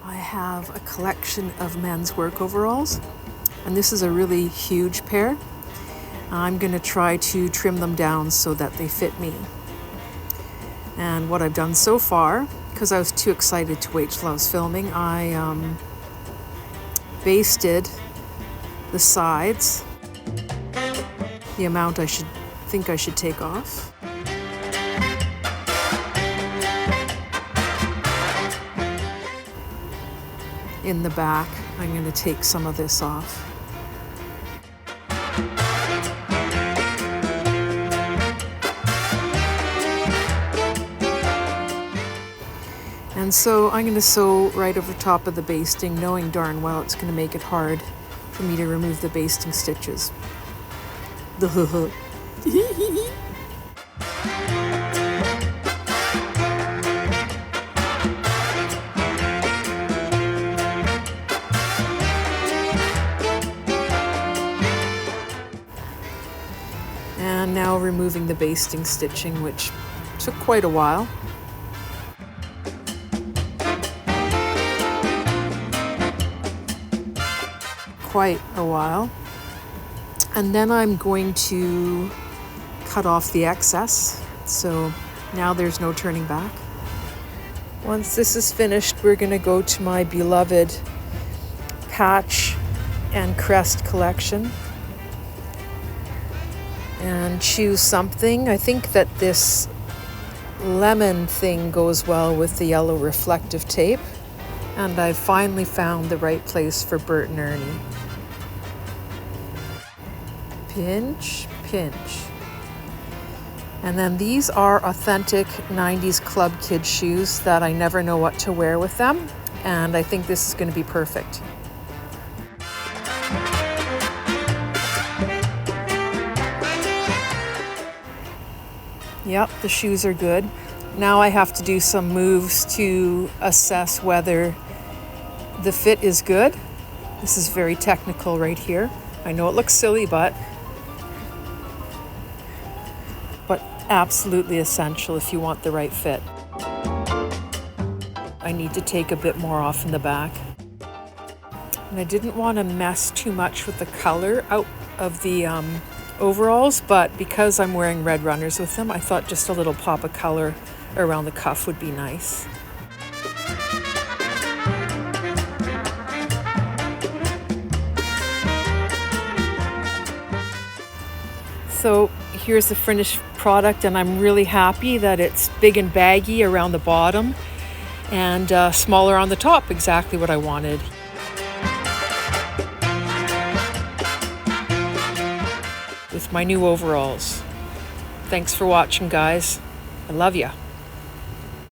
I have a collection of men's work overalls, and this is a really huge pair. I'm going to try to trim them down so that they fit me. And what I've done so far, because I was too excited to wait till I was filming, I basted the sides, the amount I should take off. In the back, I'm going to take some of this off. And so I'm going to sew right over top of the basting, knowing darn well it's going to make it hard for me to remove the basting stitches. And now removing the basting stitching, which took quite a while. And then I'm going to cut off the excess, so now there's no turning back. Once this is finished, we're going to go to my beloved patch and crest collection and choose something. I think that this lemon thing goes well with the yellow reflective tape, and I've finally found the right place for Bert and Ernie. Pinch, pinch. And then these are authentic 90s club kid shoes that I never know what to wear with them, and I think this is going to be perfect. Yep, the shoes are good. Now I have to do some moves to assess whether the fit is good. This is very technical right here. I know it looks silly, but absolutely essential if you want the right fit. I need to take a bit more off in the back. And I didn't want to mess too much with the color out of the overalls, but because I'm wearing red runners with them, I thought just a little pop of color around the cuff would be nice. So here's the finished product, and I'm really happy that it's big and baggy around the bottom and smaller on the top, exactly what I wanted. With my new overalls. Thanks for watching, guys. I love ya.